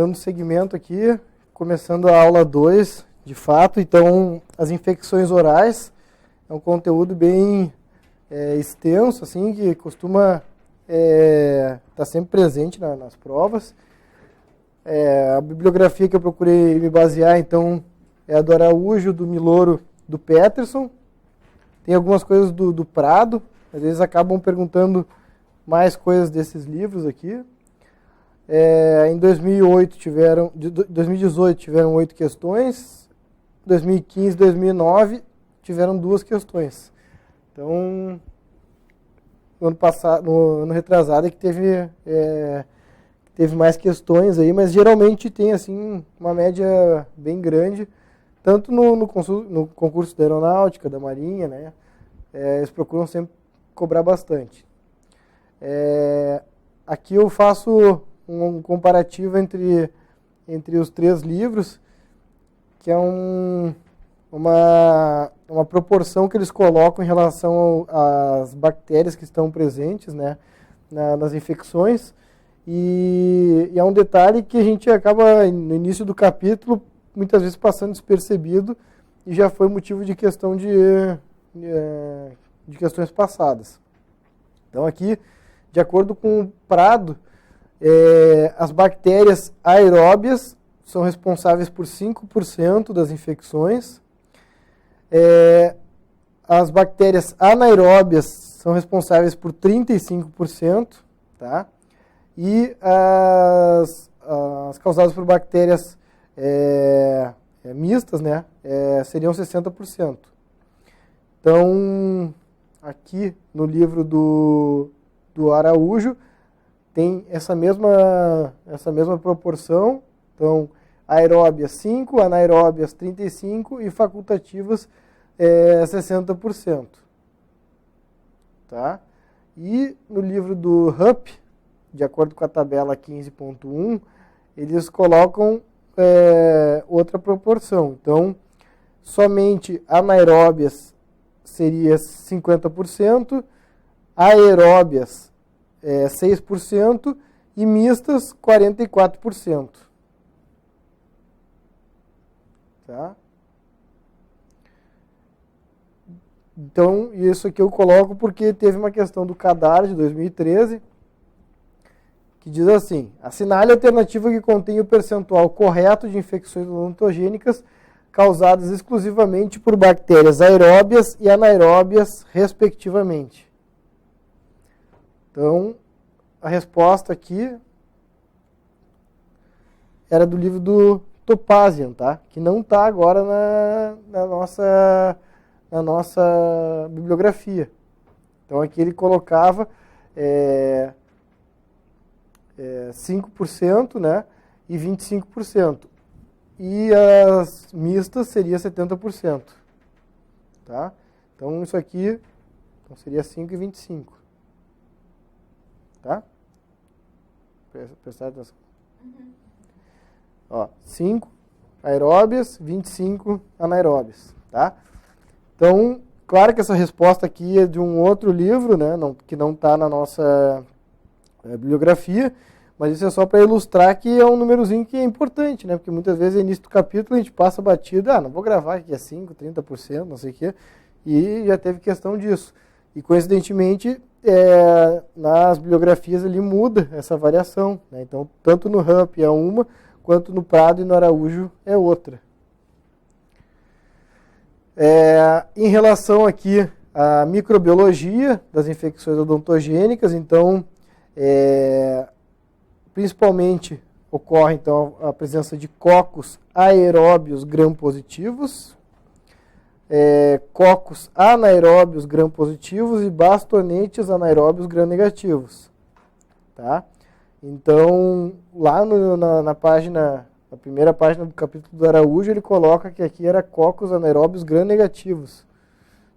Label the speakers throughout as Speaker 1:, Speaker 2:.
Speaker 1: dando seguimento aqui, começando a aula 2, de fato. Então, as infecções orais é um conteúdo bem extenso, assim, que costuma estar sempre presente nas provas. A bibliografia que eu procurei me basear, então, é a do Araújo, do Miloro, do Peterson. Tem algumas coisas do Prado, às vezes acabam perguntando mais coisas desses livros aqui. Em 2018 tiveram 8 questões, 2015 e 2009 tiveram 2 questões. Então, no ano retrasado é que teve mais questões aí, mas geralmente tem assim uma média bem grande, tanto no concurso da aeronáutica, da marinha, né? Eles procuram sempre cobrar bastante. Aqui eu faço um comparativo entre os 3 livros, que é uma proporção que eles colocam em relação às bactérias que estão presentes, né, nas infecções. E é um detalhe que a gente acaba, no início do capítulo, muitas vezes passando despercebido, e já foi motivo de questão de questões passadas. Então aqui, de acordo com o Prado, as bactérias aeróbias são responsáveis por 5% das infecções. As bactérias anaeróbias são responsáveis por 35%, tá? E as causadas por bactérias mistas, né, seriam 60%. Então, aqui no livro do Araújo, tem essa mesma proporção. Então, aeróbias 5, anaeróbias 35 e facultativas 60%. Tá? E no livro do Rupp, de acordo com a tabela 15.1, eles colocam outra proporção. Então, somente anaeróbias seria 50%, aeróbias 6% e mistas 44%. Tá? Então, isso aqui eu coloco porque teve uma questão do CADAR de 2013, que diz assim: assinale a alternativa que contém o percentual correto de infecções odontogênicas causadas exclusivamente por bactérias aeróbias e anaeróbias, respectivamente. Então, a resposta aqui era do livro do Topazian, tá? Que não está agora na nossa bibliografia. Então, aqui ele colocava 5%, né, e 25%. E as mistas seria 70%. Tá? Então, isso aqui seria 5 e 25. Tá? Prestar atenção. Ó, 5 aeróbias, 25 anaeróbias. Tá? Então, claro que essa resposta aqui é de um outro livro, né, que não está na nossa bibliografia, mas isso é só para ilustrar que é um númerozinho que é importante, né? Porque muitas vezes no início do capítulo a gente passa batido, não vou gravar aqui, é 5%, 30%, não sei o quê, e já teve questão disso. E coincidentemente, nas bibliografias ali muda essa variação, né? Então, tanto no Rupp é uma, quanto no Prado e no Araújo é outra. Em relação aqui à microbiologia das infecções odontogênicas, então, principalmente ocorre então a presença de cocos aeróbios gram-positivos, cocos anaeróbios gram-positivos e bastonetes anaeróbios gram-negativos. Tá? Então, lá na primeira página do capítulo do Araújo, ele coloca que aqui era cocos anaeróbios gram-negativos.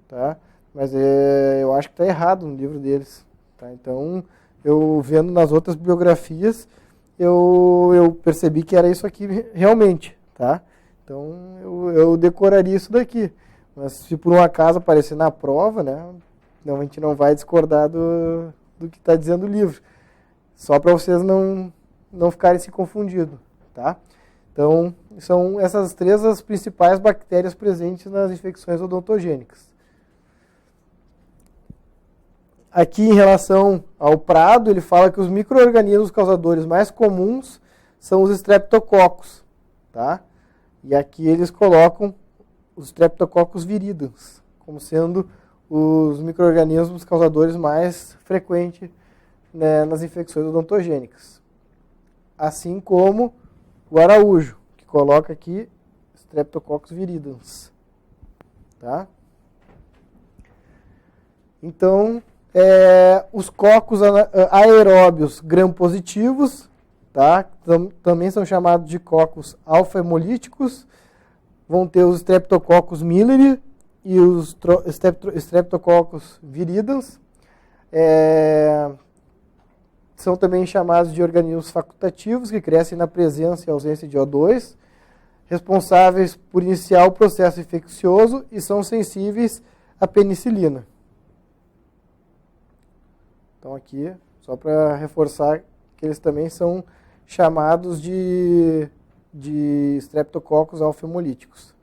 Speaker 1: Tá? Mas eu acho que está errado no livro deles. Tá? Então, eu vendo nas outras biografias, eu percebi que era isso aqui realmente, tá? Então, eu decoraria isso daqui. Mas se por um acaso aparecer na prova, né, a gente não vai discordar do que está dizendo o livro. Só para vocês não ficarem se confundindo, tá? Então, são essas três as principais bactérias presentes nas infecções odontogênicas. Aqui, em relação ao Prado, ele fala que os micro-organismos causadores mais comuns são os streptococcus, tá? E aqui eles colocam os streptococcus viridans como sendo os micro-organismos causadores mais frequentes, né, nas infecções odontogênicas. Assim como o Araújo, que coloca aqui Streptococcus viridans. Tá? Então, os cocos aeróbios gram-positivos, tá? Também são chamados de cocos alfa-hemolíticos, vão ter os Streptococcus milleri e os Streptococcus viridans. São também chamados de organismos facultativos, que crescem na presença e ausência de O2, responsáveis por iniciar o processo infeccioso e são sensíveis à penicilina. Então aqui, só para reforçar que eles também são chamados de Streptococcus alfa-hemolíticos.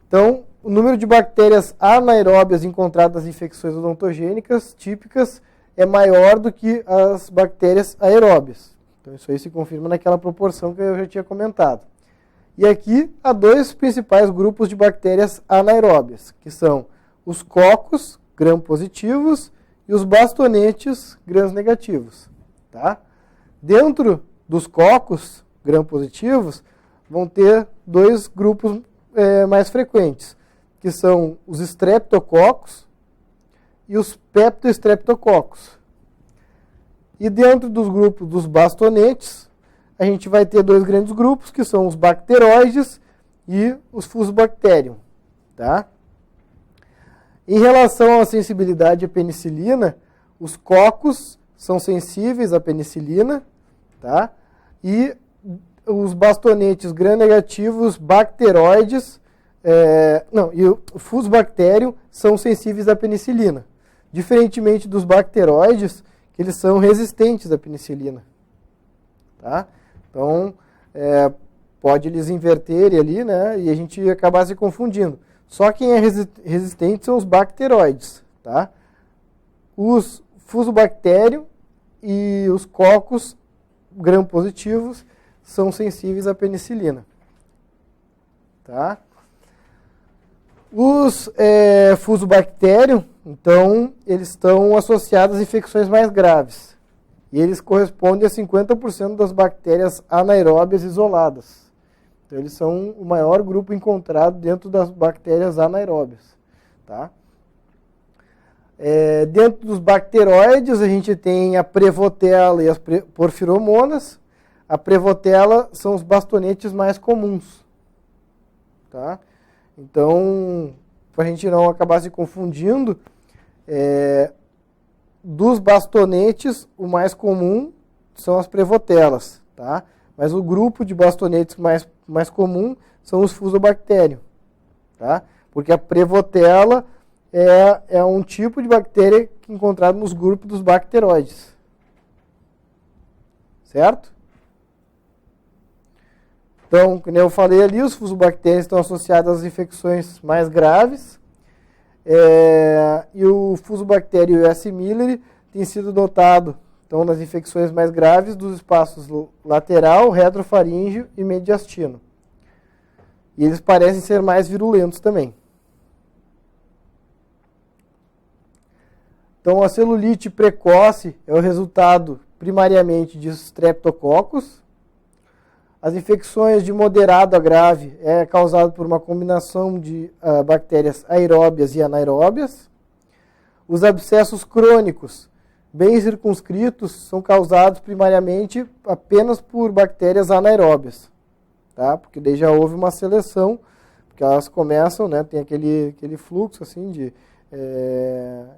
Speaker 1: Então, o número de bactérias anaeróbias encontradas nas infecções odontogênicas típicas é maior do que as bactérias aeróbias. Então, isso aí se confirma naquela proporção que eu já tinha comentado. E aqui há dois principais grupos de bactérias anaeróbias, que são os cocos, gram-positivos, e os bastonetes, gram-negativos. Tá? Dentro dos cocos, gram-positivos, vão ter dois grupos mais frequentes, que são os streptococcus e os peptostreptococcus. E dentro dos grupos dos bastonetes, a gente vai ter dois grandes grupos, que são os bacteroides e os fusobacterium. Tá? Em relação à sensibilidade à penicilina, os cocos são sensíveis à penicilina, tá? E os bastonetes gram-negativos bacteroides, e o fusobacterium são sensíveis à penicilina. Diferentemente dos bacteroides, que eles são resistentes à penicilina. Tá? Então, pode eles inverterem ali, né? E a gente acabar se confundindo. Só quem é resistente são os bacteroides. Tá? Os fusobacterium e os cocos gram-positivos são sensíveis à penicilina. Tá? Os fusobacterium, então, eles estão associados às infecções mais graves. E eles correspondem a 50% das bactérias anaeróbias isoladas. Então, eles são o maior grupo encontrado dentro das bactérias anaeróbias. Tá? Dentro dos bacteroides, a gente tem a prevotella e as porfiromonas. A prevotella são os bastonetes mais comuns. Tá? Então, para a gente não acabar se confundindo, dos bastonetes, o mais comum são as prevotelas. Tá? Mas o grupo de bastonetes mais comum são os fusobacterium. Tá? Porque a prevotella é um tipo de bactéria que é encontrado nos grupos dos bacteroides. Certo? Então, como eu falei ali, os fusobactérios estão associados às infecções mais graves. E o fusobacterium US milleri tem sido notado, então, nas infecções mais graves dos espaços lateral, retrofaríngeo e mediastino. E eles parecem ser mais virulentos também. Então, a celulite precoce é o resultado primariamente de streptococcus. As infecções de moderado a grave é causado por uma combinação de bactérias aeróbias e anaeróbias. Os abscessos crônicos, bem circunscritos, são causados primariamente apenas por bactérias anaeróbias. Tá? Porque daí já houve uma seleção, porque elas começam, né, tem aquele fluxo assim de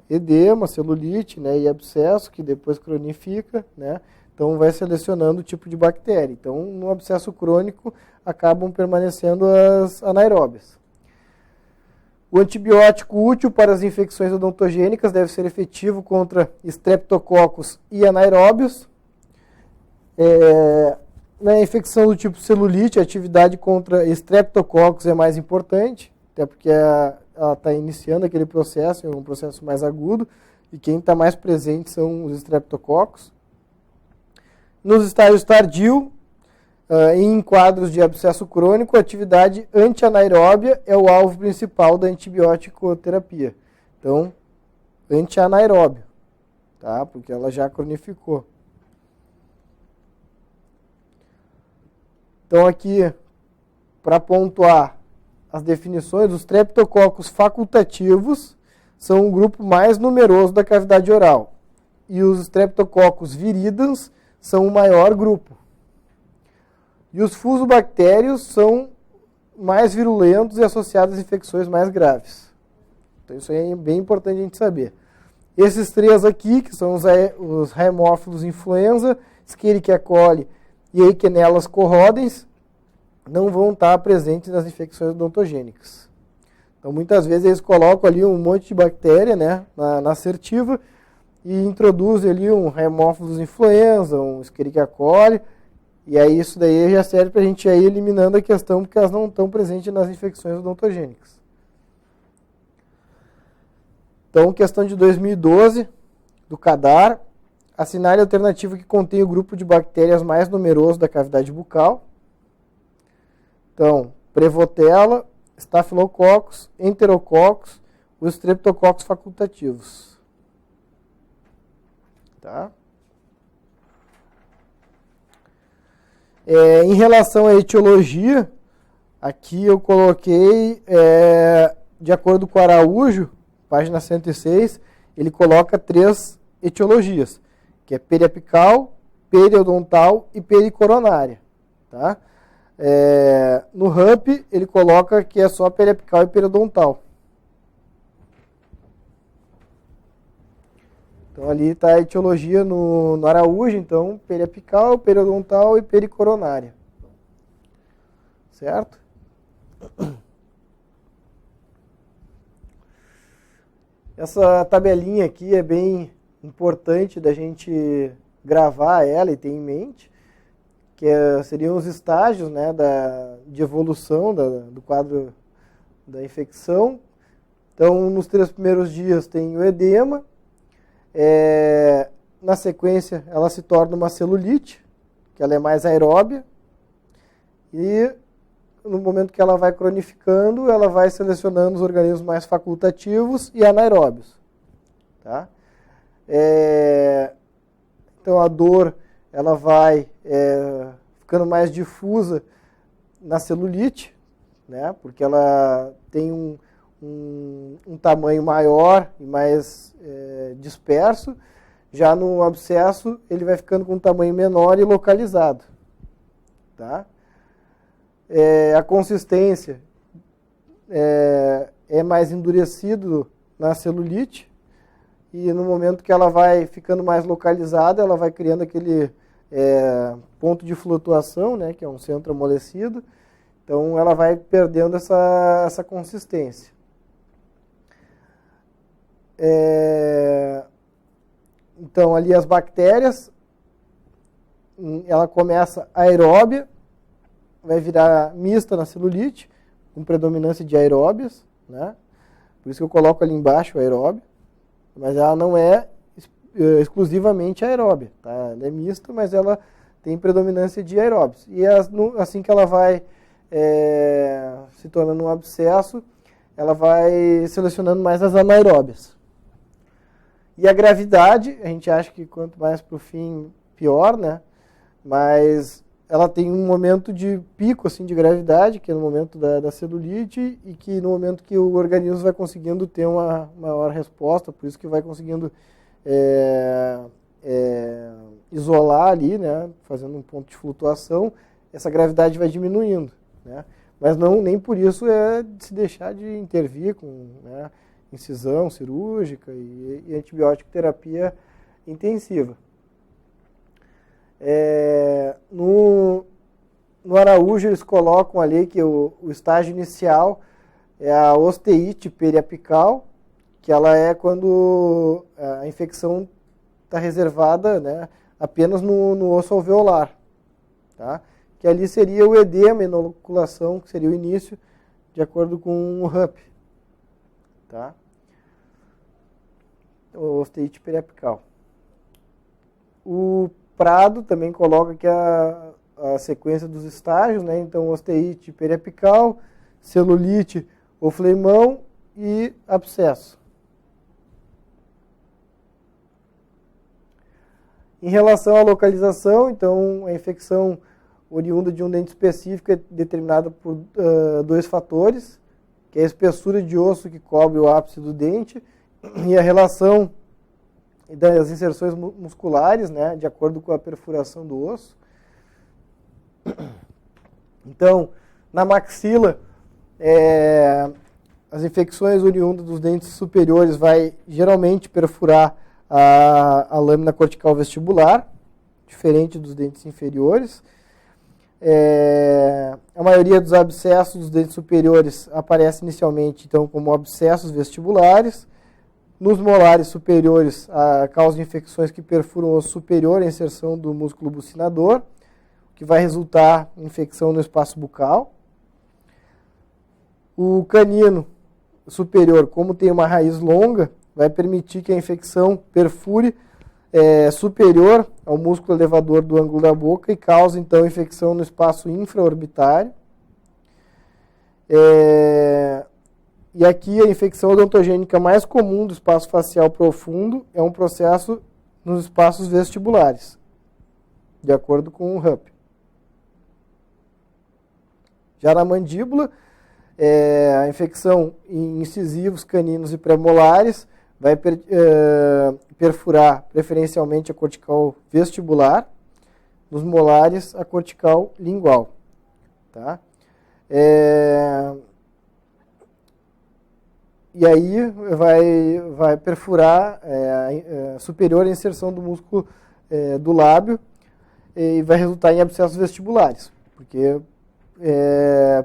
Speaker 1: edema, celulite, né, e abscesso, que depois cronifica, né? Então, vai selecionando o tipo de bactéria. Então, no abscesso crônico, acabam permanecendo as anaeróbias. O antibiótico útil para as infecções odontogênicas deve ser efetivo contra streptococcus e anaeróbios. na infecção do tipo celulite, a atividade contra Streptococcus é mais importante, até porque ela está iniciando aquele processo, é um processo mais agudo, e quem está mais presente são os Streptococcus. Nos estágios tardio, em quadros de abscesso crônico, a atividade anti-anaeróbia é o alvo principal da antibiótico terapia. Então, anti-anaeróbio, tá? Porque ela já cronificou. Então, aqui, para pontuar as definições, os streptococcus facultativos são o grupo mais numeroso da cavidade oral. E os streptococcus viridans são o maior grupo. E os fusobactérios são mais virulentos e associados às infecções mais graves. Então isso aí é bem importante a gente saber. Esses três aqui, que são os Haemophilus influenza, Escherichia coli e Eikenella corrodens, não vão estar presentes nas infecções odontogênicas. Então muitas vezes eles colocam ali um monte de bactéria, né, na assertiva e introduzem ali um Haemophilus influenza, um Escherichia coli. E aí isso daí já serve para a gente ir eliminando a questão, porque elas não estão presentes nas infecções odontogênicas. Então, questão de 2012, do CADAR, assinale a alternativa que contém o grupo de bactérias mais numeroso da cavidade bucal. Então, Prevotella, Staphylococcus, Enterococcus, os Streptococcus facultativos. Tá? Em relação à etiologia, aqui eu coloquei, de acordo com o Araújo, página 106, ele coloca 3 etiologias, que é periapical, periodontal e pericoronária. Tá? No RAMP, ele coloca que é só periapical e periodontal. Então ali está a etiologia no Araújo, então periapical, periodontal e pericoronária. Certo? Essa tabelinha aqui é bem importante da gente gravar ela e ter em mente, que seriam os estágios, né, de evolução do quadro da infecção. Então, nos 3 primeiros dias tem o edema. Na sequência, ela se torna uma celulite, que ela é mais aeróbia, e no momento que ela vai cronificando, ela vai selecionando os organismos mais facultativos e anaeróbios. Tá? Então, a dor ela vai ficando mais difusa na celulite, né? Porque ela tem um tamanho maior e mais disperso. Já no abscesso, ele vai ficando com um tamanho menor e localizado. Tá? A consistência é mais endurecido na celulite, e no momento que ela vai ficando mais localizada, ela vai criando aquele ponto de flutuação, né, que é um centro amolecido. Então ela vai perdendo essa consistência. Então ali as bactérias, ela começa aeróbia, vai virar mista na celulite, com predominância de aeróbias, né? Por isso que eu coloco ali embaixo aeróbia, mas ela não é exclusivamente aeróbia, tá? Ela é mista, mas ela tem predominância de aeróbios. E assim que ela vai se tornando um abscesso, ela vai selecionando mais as anaeróbias. E a gravidade, a gente acha que quanto mais para o fim, pior, né? Mas ela tem um momento de pico assim, de gravidade, que é no momento da celulite, e que no momento que o organismo vai conseguindo ter uma maior resposta, por isso que vai conseguindo isolar ali, né? Fazendo um ponto de flutuação, essa gravidade vai diminuindo, né? Mas nem por isso é de se deixar de intervir com, né, incisão cirúrgica e antibiótico terapia intensiva. No Araújo eles colocam ali que o estágio inicial é a osteite periapical, que ela é quando a infecção está reservada, né, apenas no osso alveolar. tá? Que ali seria o edema, a inoculação, que seria o início, de acordo com o RUP, tá? O osteite periapical. O Prado também coloca aqui a sequência dos estágios, né? Então, osteite periapical, celulite ou fleimão e abscesso. Em relação à localização, então, a infecção oriunda de um dente específico é determinada por dois fatores, que é a espessura de osso que cobre o ápice do dente e a relação das inserções musculares, né, de acordo com a perfuração do osso. Então, na maxila, as infecções oriundas dos dentes superiores vai geralmente perfurar a lâmina cortical vestibular, diferente dos dentes inferiores. A maioria dos abscessos dos dentes superiores aparece inicialmente então, como abscessos vestibulares. Nos molares superiores, a causa de infecções que perfuram o osso superior é a inserção do músculo bucinador, que vai resultar em infecção no espaço bucal. O canino superior, como tem uma raiz longa, vai permitir que a infecção perfure superior ao músculo elevador do ângulo da boca e cause, então, infecção no espaço infraorbitário. E aqui a infecção odontogênica mais comum do espaço facial profundo é um processo nos espaços vestibulares, de acordo com o RUP. Já na mandíbula, a infecção em incisivos, caninos e premolares vai perfurar preferencialmente a cortical vestibular, nos molares a cortical lingual. Tá? E aí vai perfurar a superior à inserção do músculo do lábio e vai resultar em abscessos vestibulares, porque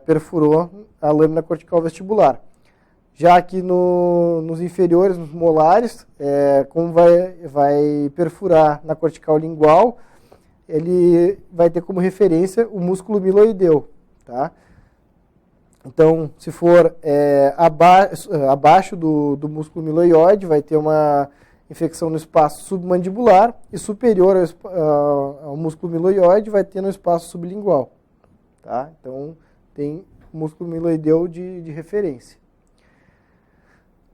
Speaker 1: perfurou a lâmina cortical vestibular. Já aqui nos inferiores, nos molares, como vai perfurar na cortical lingual, ele vai ter como referência o músculo miloideu, tá? Então, se for abaixo do músculo miloioide, vai ter uma infecção no espaço submandibular e superior ao músculo miloioide vai ter no espaço sublingual. Tá? Então, tem o músculo miloideu de referência.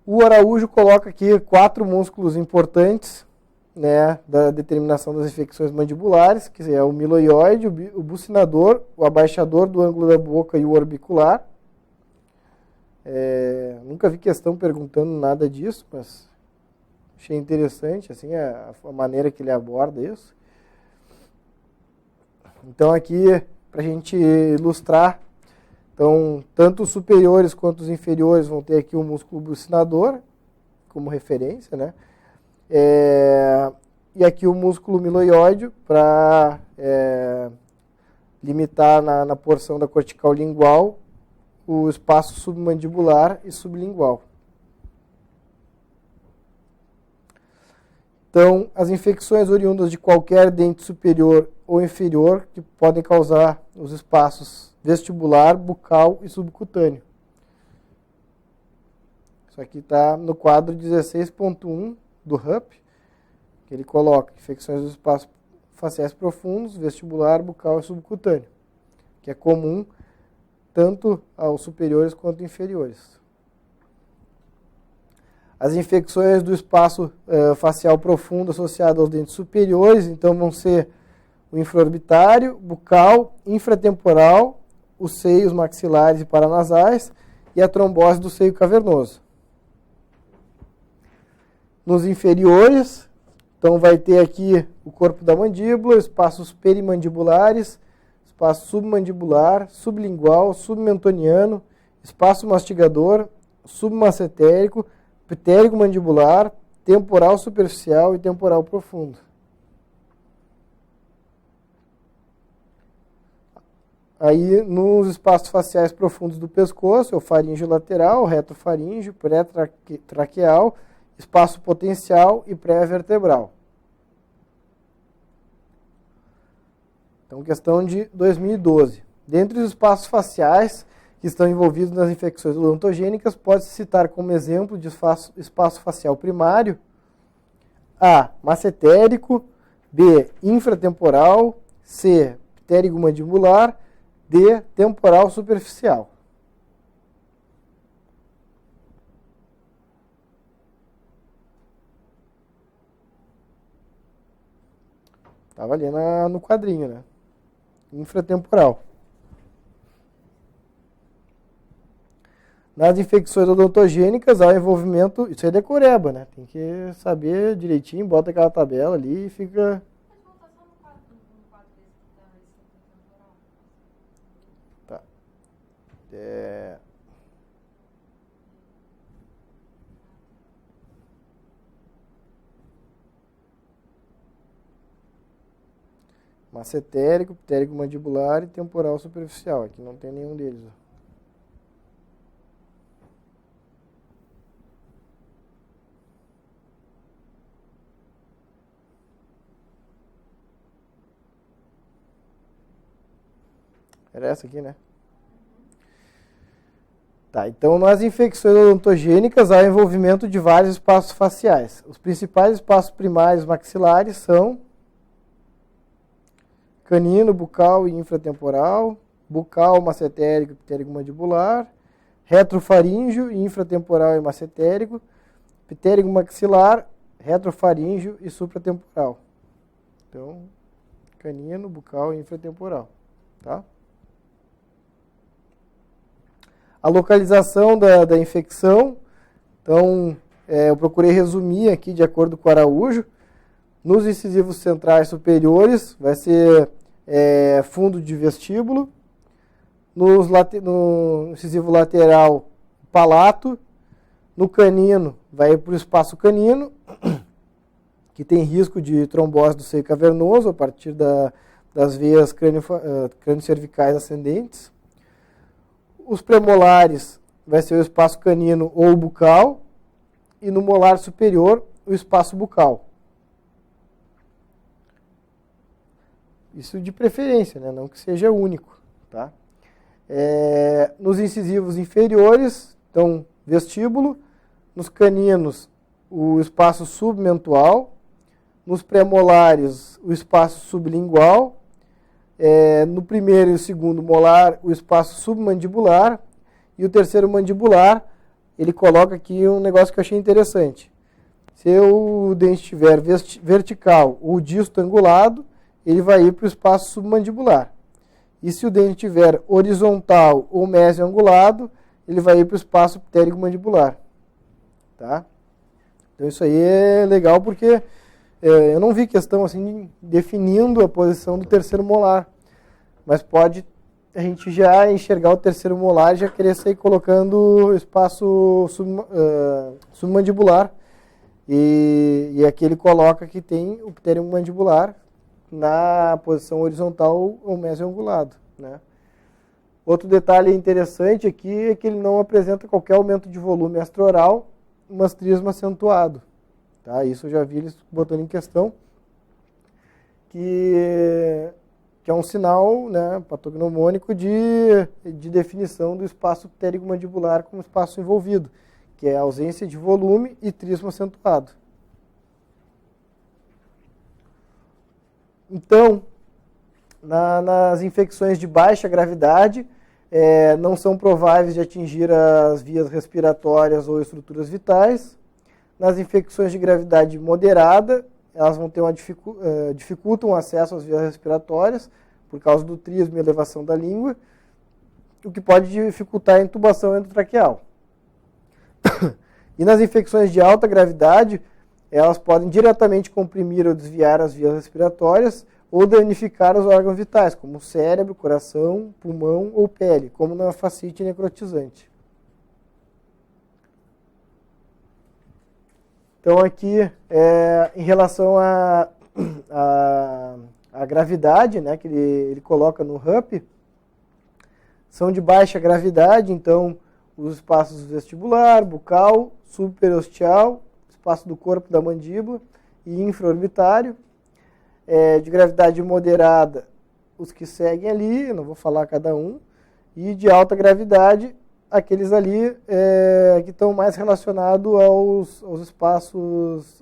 Speaker 1: O Araújo coloca aqui 4 músculos importantes, né, da determinação das infecções mandibulares, que é o miloioide, o bucinador, o abaixador do ângulo da boca e o orbicular. Nunca vi questão perguntando nada disso, mas achei interessante assim, a maneira que ele aborda isso. Então aqui, para a gente ilustrar, então, tanto os superiores quanto os inferiores vão ter aqui o músculo bucinador, como referência, né? E aqui o músculo miloioide, para limitar na porção da cortical lingual, o espaço submandibular e sublingual. Então, as infecções oriundas de qualquer dente superior ou inferior que podem causar os espaços vestibular, bucal e subcutâneo. Isso aqui está no quadro 16.1 do RUP, que ele coloca infecções dos espaços faciais profundos, vestibular, bucal e subcutâneo, que é comum tanto aos superiores quanto inferiores. As infecções do espaço facial profundo associado aos dentes superiores, então vão ser o infraorbitário, bucal, infratemporal, os seios maxilares e paranasais e a trombose do seio cavernoso. Nos inferiores, então vai ter aqui o corpo da mandíbula, espaços perimandibulares, espaço submandibular, sublingual, submentoniano, espaço mastigador, submacetérico, ptérigo mandibular, temporal superficial e temporal profundo. Aí, nos espaços faciais profundos do pescoço, é o faríngeo lateral, retrofaríngeo, pré-traqueal, espaço potencial e pré-vertebral. Então, questão de 2012. Dentre os espaços faciais que estão envolvidos nas infecções odontogênicas, pode-se citar como exemplo de espaço facial primário A. Massetérico, B. Infratemporal, C. Pterigomandibular, D. Temporal superficial. Estava ali no quadrinho, né? Infratemporal. Nas infecções odontogênicas, há o envolvimento... Isso é decoreba, né? Tem que saber direitinho, bota aquela tabela ali e fica... Tá. Massetérico, pterigomandibular e temporal superficial. Aqui não tem nenhum deles. Era essa aqui, né? Tá, então nas infecções odontogênicas há envolvimento de vários espaços faciais. Os principais espaços primários maxilares são canino, bucal e infratemporal, bucal, massetérico e pterigomandibular, retrofaríngeo, infratemporal e massetérico, pterigomaxilar, retrofaríngeo e supratemporal. Então, canino, bucal e infratemporal, tá? A localização da infecção, então, eu procurei resumir aqui de acordo com o Araújo. Nos incisivos centrais superiores, vai ser fundo de vestíbulo. No incisivo lateral, palato. No canino, vai para o espaço canino, que tem risco de trombose do seio cavernoso a partir das veias crânio-cervicais ascendentes. Os premolares vai ser o espaço canino ou bucal, e no molar superior, o espaço bucal. Isso de preferência, né? Não que seja único. Tá? Nos incisivos inferiores, então, vestíbulo. Nos caninos, o espaço submentual. Nos premolares, o espaço sublingual. No primeiro e o segundo molar, o espaço submandibular, e o terceiro mandibular, ele coloca aqui um negócio que eu achei interessante. Se o dente estiver vertical ou disto angulado, ele vai ir para o espaço submandibular. E se o dente estiver horizontal ou mesioangulado, ele vai ir para o espaço pterigomandibular. Tá? Então isso aí é legal porque... eu não vi questão assim definindo a posição do terceiro molar, mas pode a gente já enxergar o terceiro molar e já querer sair colocando o espaço submandibular. E aqui ele coloca que tem o pterigomandibular na posição horizontal ou mesioangulado, né? Outro detalhe interessante aqui é que ele não apresenta qualquer aumento de volume extraoral, um astrismo acentuado. Tá? Isso eu já vi eles botando em questão, que é um sinal, né, patognomônico de definição do espaço pterigomandibular como espaço envolvido, que é a ausência de volume e trismo acentuado. Então, nas infecções de baixa gravidade, não são prováveis de atingir as vias respiratórias ou estruturas vitais. Nas infecções de gravidade moderada, elas vão ter dificultam o acesso às vias respiratórias por causa do trismo e elevação da língua, o que pode dificultar a intubação endotraqueal. E nas infecções de alta gravidade, elas podem diretamente comprimir ou desviar as vias respiratórias ou danificar os órgãos vitais, como o cérebro, coração, pulmão ou pele, como na fascite necrotizante. Então aqui, em relação à gravidade, né, que ele coloca no RUP, são de baixa gravidade, então os espaços vestibular, bucal, superostial, espaço do corpo da mandíbula e infraorbitário. De gravidade moderada, os que seguem ali, não vou falar cada um, e de alta gravidade, aqueles ali que estão mais relacionados aos espaços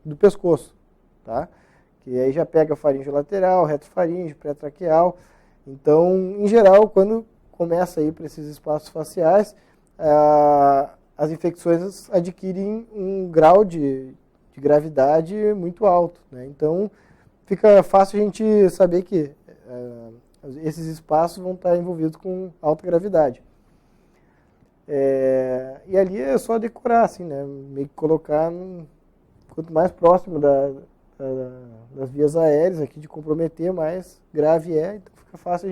Speaker 1: do pescoço, tá? Que aí já pega faríngeo lateral, retrofaríngeo, pré-traqueal. Então, em geral, quando começa aí para esses espaços faciais, as infecções adquirem um grau de gravidade muito alto, né? Então, fica fácil a gente saber que esses espaços vão estar envolvidos com alta gravidade. E ali é só decorar, assim, né? Meio que colocar quanto mais próximo das vias aéreas aqui de comprometer, mais grave é. Então fica fácil a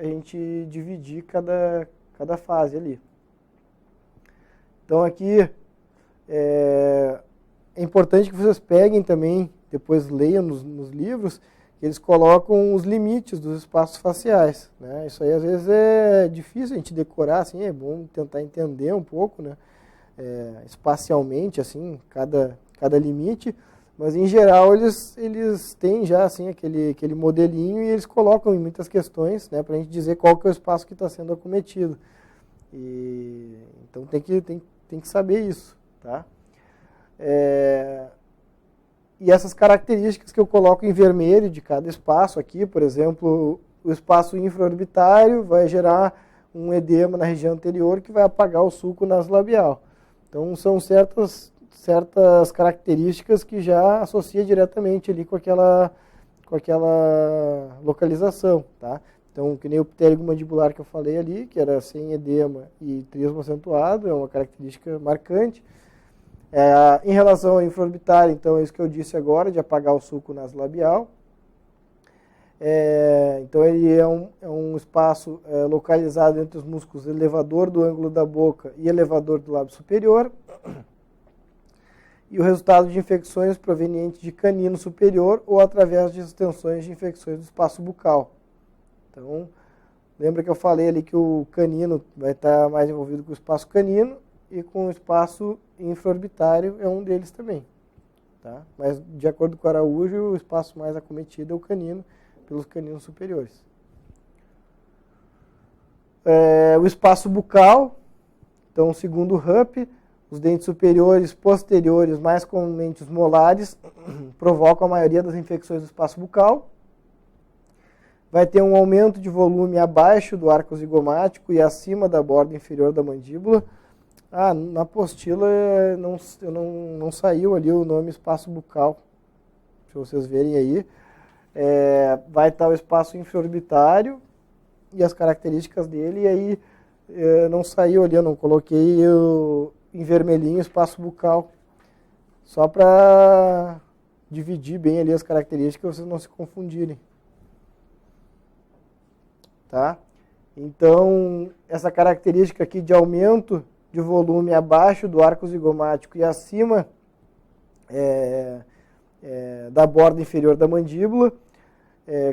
Speaker 1: gente dividir cada fase ali. Então aqui é importante que vocês peguem também, depois leiam nos livros, que eles colocam os limites dos espaços faciais, né? Isso aí às vezes é difícil a gente decorar, assim, é bom tentar entender um pouco, né? Espacialmente, assim, cada limite, mas em geral eles têm já assim, aquele modelinho e eles colocam em muitas questões, né, para a gente dizer qual que é o espaço que está sendo acometido. Então tem que saber isso, tá? E essas características que eu coloco em vermelho de cada espaço aqui, por exemplo, o espaço infraorbitário vai gerar um edema na região anterior que vai apagar o sulco nasolabial. Então são certas características que já associa diretamente ali com aquela localização, tá? Então, que nem o ptérigo mandibular que eu falei ali, que era sem edema e trismo acentuado, é uma característica marcante. Em relação ao infraorbitário, então, é isso que eu disse agora, de apagar o sulco nasolabial. Então, ele é um espaço localizado entre os músculos elevador do ângulo da boca e elevador do lábio superior. E o resultado de infecções provenientes de canino superior ou através de extensões de infecções do espaço bucal. Então, lembra que eu falei ali que o canino vai estar mais envolvido com o espaço canino e com o espaço infraorbitário é um deles também, tá? Mas, de acordo com o Araújo, o espaço mais acometido é o canino, pelos caninos superiores. O espaço bucal, então, segundo o Rupp, os dentes superiores, posteriores, mais comumente os molares, provocam a maioria das infecções do espaço bucal. Vai ter um aumento de volume abaixo do arco zigomático e acima da borda inferior da mandíbula. Na apostila não saiu ali o nome espaço bucal, se vocês verem aí. Vai estar o espaço infraorbitário e as características dele, e aí não saiu ali, eu não coloquei em vermelhinho o espaço bucal, só para dividir bem ali as características, para vocês não se confundirem. Tá? Então, essa característica aqui de aumento de volume abaixo do arco zigomático e acima da borda inferior da mandíbula,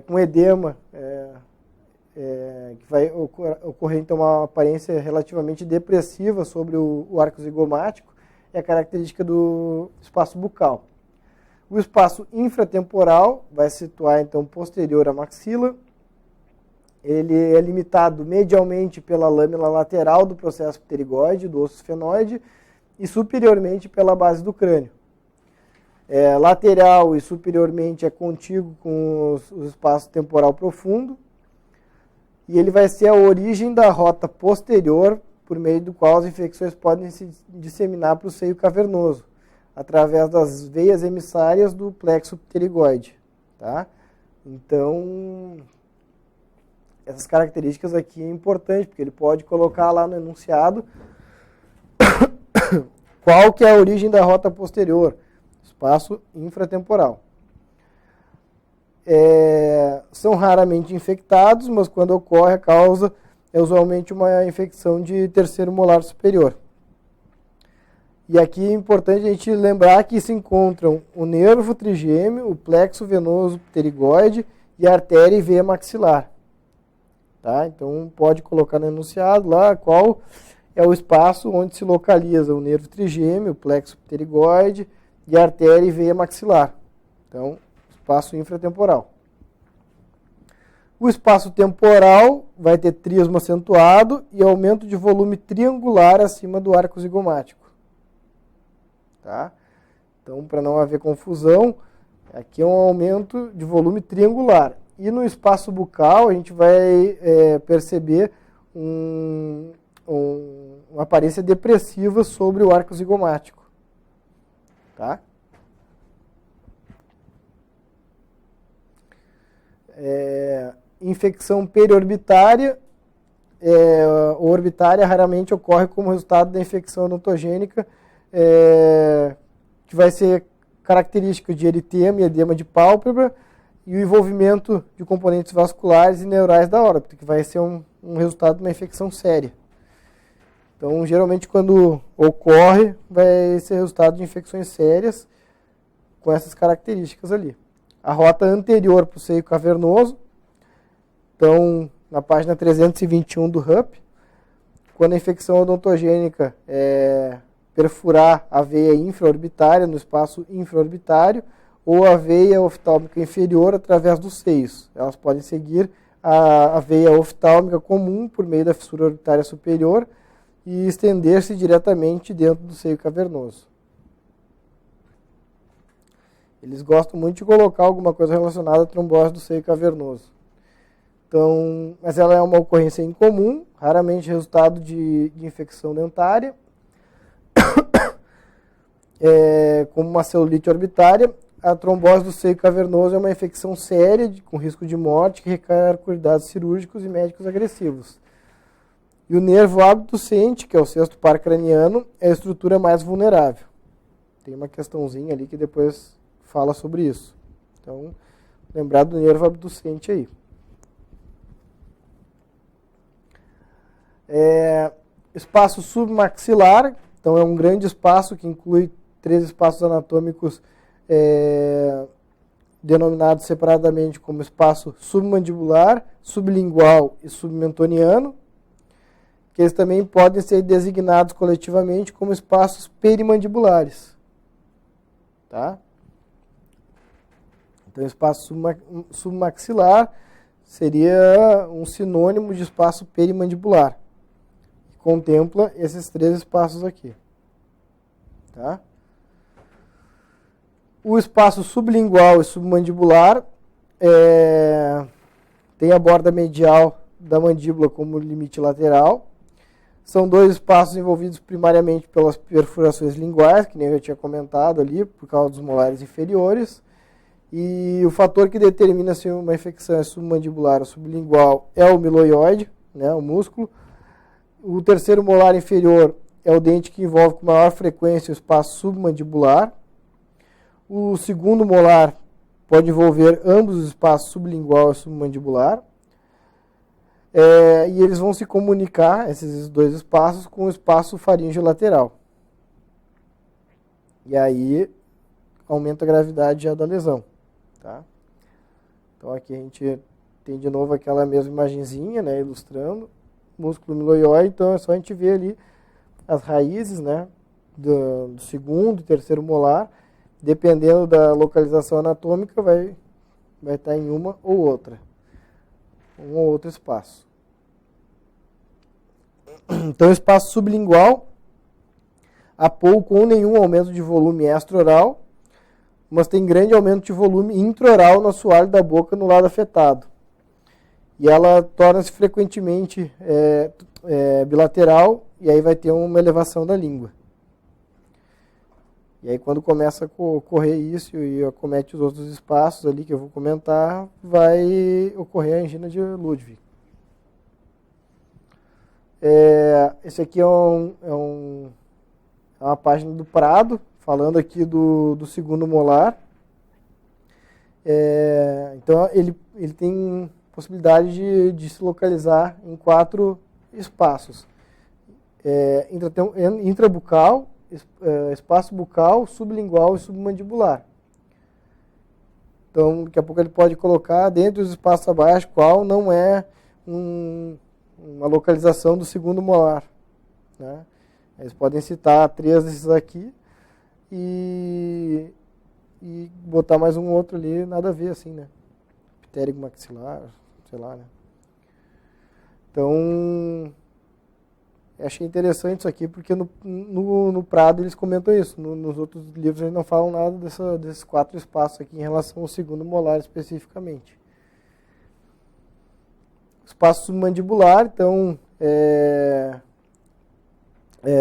Speaker 1: com edema, que vai ocorrer então uma aparência relativamente depressiva sobre o arco zigomático, é a característica do espaço bucal. O espaço infratemporal vai se situar então posterior à maxila. Ele é limitado medialmente pela lâmina lateral do processo pterigoide, do osso esfenoide, e superiormente pela base do crânio. Lateral e superiormente é contíguo com os espaços temporal profundo, e ele vai ser a origem da rota posterior, por meio do qual as infecções podem se disseminar para o seio cavernoso, através das veias emissárias do plexo pterigoide. Tá? Então, essas características aqui é importante, porque ele pode colocar lá no enunciado qual que é a origem da rota posterior, espaço infratemporal. São raramente infectados, mas quando ocorre a causa é usualmente uma infecção de terceiro molar superior. E aqui é importante a gente lembrar que se encontram o nervo trigêmeo, o plexo venoso pterigoide e a artéria e veia maxilar. Tá? Então pode colocar no enunciado lá qual é o espaço onde se localiza o nervo trigêmeo, o plexo pterigoide e a artéria e veia maxilar. Então, espaço infratemporal. O espaço temporal vai ter trismo acentuado e aumento de volume triangular acima do arco zigomático. Tá? Então, para não haver confusão, aqui é um aumento de volume triangular. E no espaço bucal, a gente vai perceber uma aparência depressiva sobre o arco zigomático. Tá? Infecção periorbitária ou orbitária raramente ocorre como resultado da infecção odontogênica, que vai ser característica de eritema e edema de pálpebra e o envolvimento de componentes vasculares e neurais da órbita, que vai ser um resultado de uma infecção séria. Então, geralmente, quando ocorre, vai ser resultado de infecções sérias com essas características ali. A rota anterior para o seio cavernoso, então, na página 321 do RUP, quando a infecção odontogênica perfurar a veia infraorbitária no espaço infraorbitário ou a veia oftálmica inferior através dos seios. Elas podem seguir a veia oftálmica comum por meio da fissura orbitária superior e estender-se diretamente dentro do seio cavernoso. Eles gostam muito de colocar alguma coisa relacionada à trombose do seio cavernoso. Então, mas ela é uma ocorrência incomum, raramente resultado de infecção dentária, como uma celulite orbitária. A trombose do seio cavernoso é uma infecção séria, com risco de morte, que requer cuidados cirúrgicos e médicos agressivos. E o nervo abducente, que é o sexto par craniano, é a estrutura mais vulnerável. Tem uma questãozinha ali que depois fala sobre isso. Então, lembrar do nervo abducente aí. Espaço submaxilar, então é um grande espaço que inclui 3 espaços anatômicos denominados separadamente como espaço submandibular, sublingual e submentoniano, que eles também podem ser designados coletivamente como espaços perimandibulares. Tá? Então, espaço submaxilar seria um sinônimo de espaço perimandibular. Contempla esses 3 espaços aqui. Tá? O espaço sublingual e submandibular tem a borda medial da mandíbula como limite lateral. São 2 espaços envolvidos primariamente pelas perfurações linguais, que nem eu tinha comentado ali, por causa dos molares inferiores. E o fator que determina se uma infecção é submandibular ou sublingual é o miloioide, né, o músculo. O terceiro molar inferior é o dente que envolve com maior frequência o espaço submandibular. O segundo molar pode envolver ambos os espaços sublingual e submandibular. E eles vão se comunicar, esses 2 espaços, com o espaço faríngeo lateral. E aí aumenta a gravidade já da lesão. Tá? Então aqui a gente tem de novo aquela mesma imagenzinha, né, ilustrando músculo miloioide. Então é só a gente ver ali as raízes, né, do segundo e terceiro molar. Dependendo da localização anatômica, vai estar em uma ou outra. Um ou outro espaço. Então, espaço sublingual, há pouco ou nenhum aumento de volume extra-oral, mas tem grande aumento de volume intra-oral no assoalho da boca no lado afetado. E ela torna-se frequentemente bilateral, e aí vai ter uma elevação da língua. E aí, quando começa a ocorrer isso e acomete os outros espaços ali que eu vou comentar, vai ocorrer a angina de Ludwig. Esse aqui é uma página do Prado, falando aqui do segundo molar. Então, ele tem possibilidade de se localizar em 4 espaços. Intrabucal, espaço bucal, sublingual e submandibular. Então, daqui a pouco ele pode colocar dentro dos espaços abaixo qual não é uma localização do segundo molar. Né? Eles podem citar 3 desses aqui e botar mais um outro ali, nada a ver assim, né? Ptérigo maxilar, sei lá, né? Então, achei interessante isso aqui, porque no Prado eles comentam isso. Nos outros livros eles não falam nada desses 4 espaços aqui em relação ao segundo molar especificamente. Espaço submandibular, então,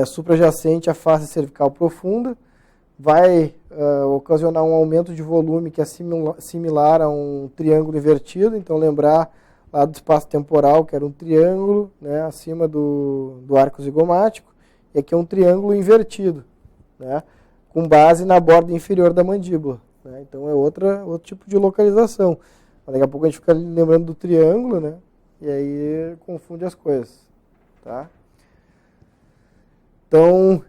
Speaker 1: suprajacente à face cervical profunda, vai ocasionar um aumento de volume que é similar a um triângulo invertido. Então, lembrar lá do espaço temporal, que era um triângulo, né, acima do arco zigomático, e aqui é um triângulo invertido, né, com base na borda inferior da mandíbula. Né, então, é outro tipo de localização. Daqui a pouco a gente fica lembrando do triângulo, né, e aí confunde as coisas. Tá? Então,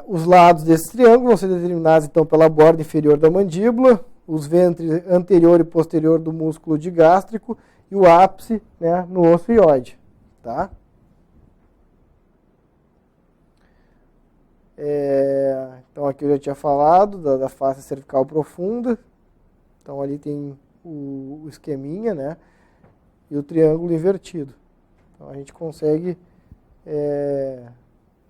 Speaker 1: os lados desse triângulo vão ser determinados então, pela borda inferior da mandíbula, os ventres anterior e posterior do músculo digástrico e o ápice, né, no osso ióide. Tá? Então, aqui eu já tinha falado da face cervical profunda. Então, ali tem o esqueminha, né, e o triângulo invertido. Então, a gente consegue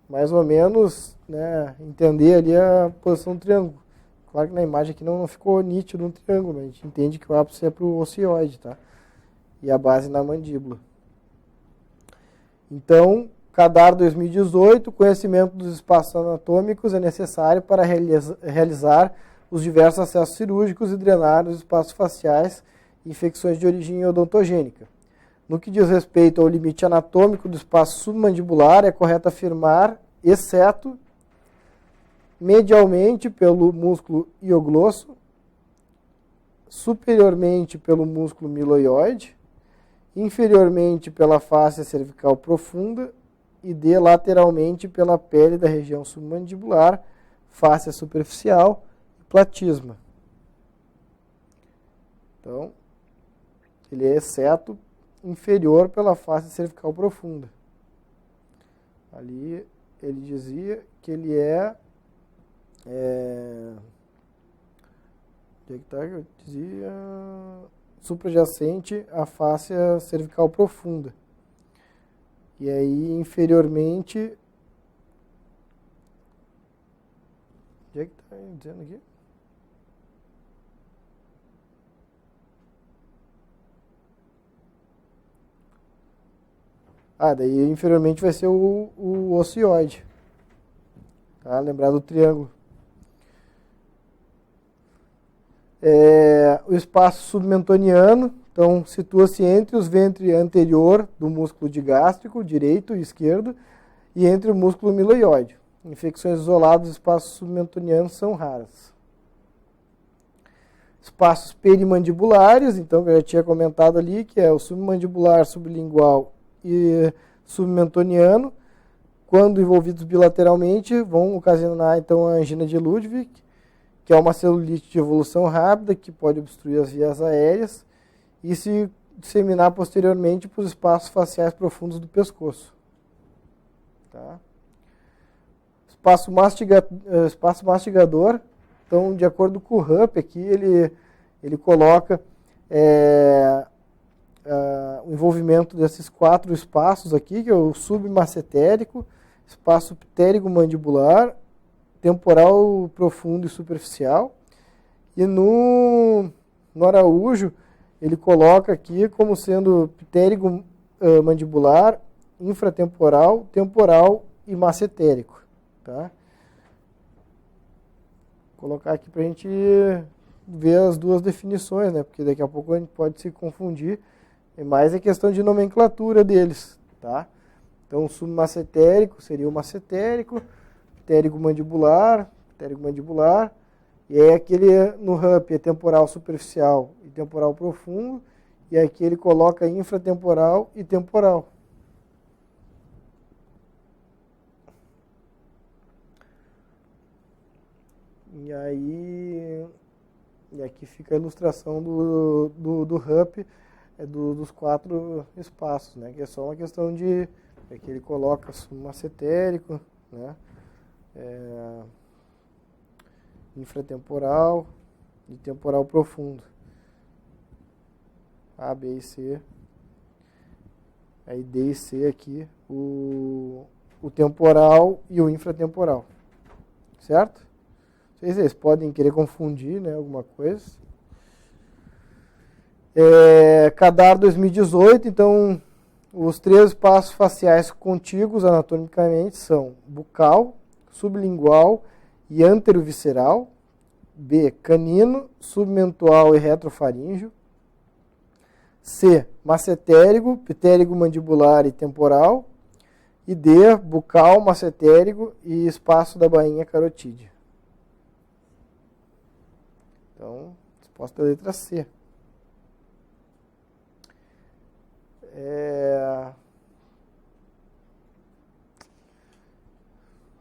Speaker 1: mais ou menos, né, entender ali a posição do triângulo. Claro que na imagem aqui não ficou nítido um triângulo, mas a gente entende que o ápice é para o ocioide, tá? E a base na mandíbula. Então, CADAR 2018, conhecimento dos espaços anatômicos é necessário para realizar os diversos acessos cirúrgicos e drenar os espaços faciais e infecções de origem odontogênica. No que diz respeito ao limite anatômico do espaço submandibular, é correto afirmar, exceto medialmente pelo músculo hioglosso, superiormente pelo músculo miloioide, inferiormente pela face cervical profunda e lateralmente pela pele da região submandibular, face superficial e platisma. Então, ele é exceto inferior pela face cervical profunda. Ali ele dizia que ele onde é que tá? Eu dizia suprajacente à face cervical profunda. E aí inferiormente, onde é que está dizendo aqui? Daí inferiormente vai ser o ocioide. Tá? Lembrar do triângulo. O espaço submentoniano, então, situa-se entre os ventres anterior do músculo digástrico, direito e esquerdo, e entre o músculo miloioide. Infecções isoladas do espaço submentoniano são raras. Espaços perimandibulares, então, eu já tinha comentado ali, que é o submandibular, sublingual e submentoniano, quando envolvidos bilateralmente, vão ocasionar então a angina de Ludwig, que é uma celulite de evolução rápida que pode obstruir as vias aéreas e se disseminar posteriormente para os espaços faciais profundos do pescoço. Tá? Espaço mastigador, então, de acordo com o Rupp aqui, ele coloca o envolvimento desses 4 espaços aqui, que é o submacetérico, espaço ptérigo-mandibular, temporal profundo e superficial. E no Araújo, ele coloca aqui como sendo ptérigo-mandibular, infratemporal, temporal e macetérico. Tá? Vou colocar aqui para a gente ver as duas definições, né? Porque daqui a pouco a gente pode se confundir. Mas é questão de nomenclatura deles. Tá? Então, o submacetérico seria o macetérico, ptérigo-mandibular, e aí aquele no Rupp é temporal superficial e temporal profundo, e aqui ele coloca infratemporal e temporal. E aqui fica a ilustração do Rupp, dos 4 espaços, né, que é só uma questão de que ele coloca submacetérico, né, infratemporal e temporal profundo. A, B e C Aí D e C aqui, o temporal e o infratemporal. Certo? Não sei se vocês podem querer confundir, né, alguma coisa. CADAR 2018, então, os 3 espaços faciais contíguos anatomicamente são bucal, sublingual e anterovisceral. B, canino, submentual e retrofaríngeo. C, macetérigo, pitérigo mandibular e temporal. E D, bucal, macetérigo e espaço da bainha carotídea. Então, resposta da letra C.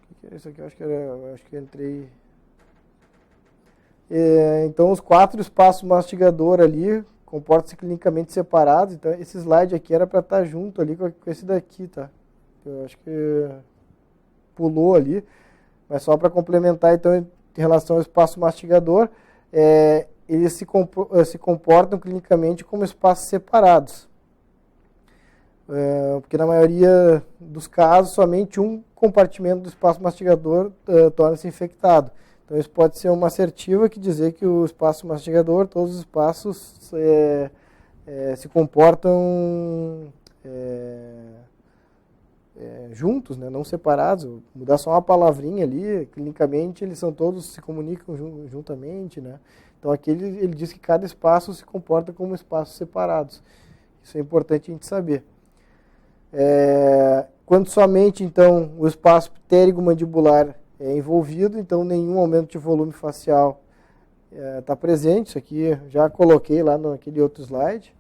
Speaker 1: O que é isso aqui? Eu acho que eu entrei. Então, os 4 espaços mastigador ali comportam-se clinicamente separados. Então, esse slide aqui era para estar junto ali com esse daqui, tá? Eu acho que pulou ali. Mas só para complementar, então, em relação ao espaço mastigador, eles se comportam clinicamente como espaços separados. Porque na maioria dos casos, somente um compartimento do espaço mastigador torna-se infectado. Então, isso pode ser uma assertiva que dizer que o espaço mastigador, todos os espaços se comportam juntos, né? Não separados. Mudar só uma palavrinha ali, clinicamente, eles se comunicam juntamente, né? Então, aqui ele diz que cada espaço se comporta como espaços separados. Isso é importante a gente saber. Quando somente, então, o espaço ptérigo-mandibular é envolvido, então nenhum aumento de volume facial está presente. Isso aqui já coloquei lá naquele outro slide.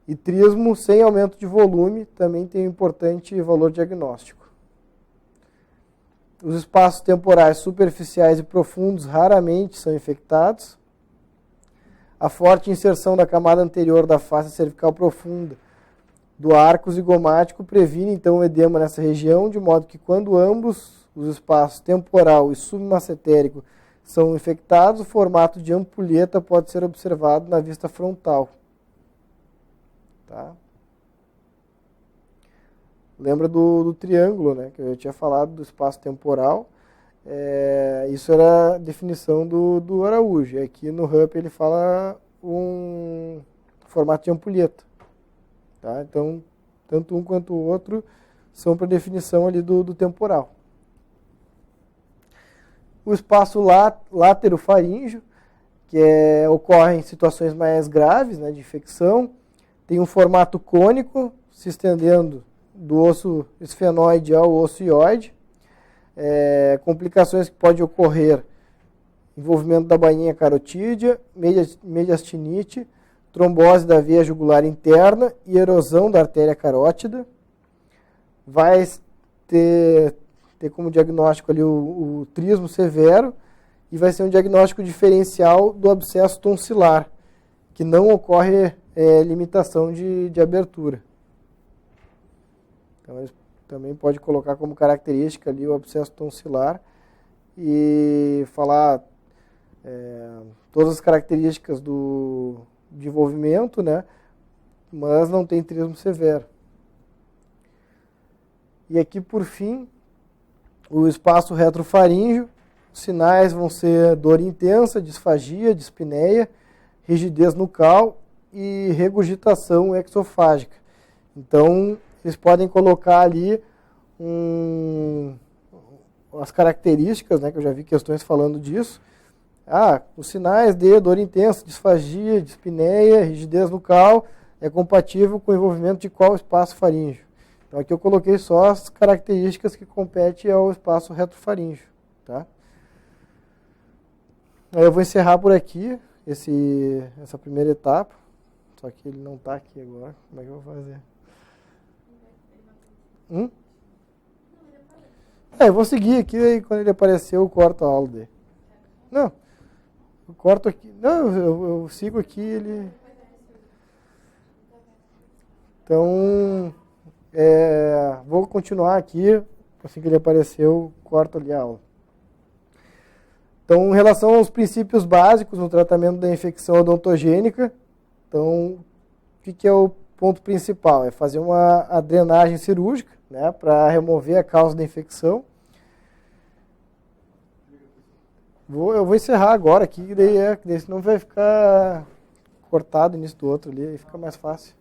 Speaker 1: E trismo sem aumento de volume também tem um importante valor diagnóstico. Os espaços temporais superficiais e profundos raramente são infectados. A forte inserção da camada anterior da face cervical profunda do arco zigomático previne então o edema nessa região, de modo que quando ambos os espaços temporal e submacetérico são infectados, o formato de ampulheta pode ser observado na vista frontal. Tá? Lembra do triângulo, né, que eu tinha falado do espaço temporal. Isso era a definição do Araújo. Aqui no Rupp ele fala um formato de ampulheta. Tá? Então, tanto um quanto o outro são para definição ali do temporal. O espaço láterofaríngeo, que ocorre em situações mais graves, né, de infecção, tem um formato cônico, se estendendo do osso esfenoide ao osso ióide. Complicações que podem ocorrer: envolvimento da bainha carotídea, mediastinite, trombose da veia jugular interna e erosão da artéria carótida. Vai ter como diagnóstico ali o trismo severo e vai ser um diagnóstico diferencial do abscesso tonsilar, que não ocorre limitação de abertura. Então, eles também pode colocar como característica ali o abscesso tonsilar e falar todas as características do desenvolvimento, né? Mas não tem trismo severo. E aqui, por fim, o espaço retrofaríngeo. Os sinais vão ser dor intensa, disfagia, dispneia, rigidez nucal e regurgitação exofágica. Então, eles podem colocar ali as características, né, que eu já vi questões falando disso. Os sinais de dor intensa, disfagia, dispneia, rigidez nucal é compatível com o envolvimento de qual espaço faríngeo? Então aqui eu coloquei só as características que competem ao espaço retrofaríngeo. Tá? Aí eu vou encerrar por aqui essa primeira etapa. Só que ele não está aqui agora. Como é que eu vou fazer? Eu vou seguir aqui e quando ele aparecer eu corto a aula dele. Não, eu corto aqui. Não, eu sigo aqui ele. Então, vou continuar aqui. Assim que ele aparecer eu corto ali a aula. Então, em relação aos princípios básicos no tratamento da infecção odontogênica, então, o que é o ponto principal é fazer a drenagem cirúrgica, né, para remover a causa da infecção. Eu vou encerrar agora aqui, daí senão vai ficar cortado o início do outro ali, aí fica mais fácil.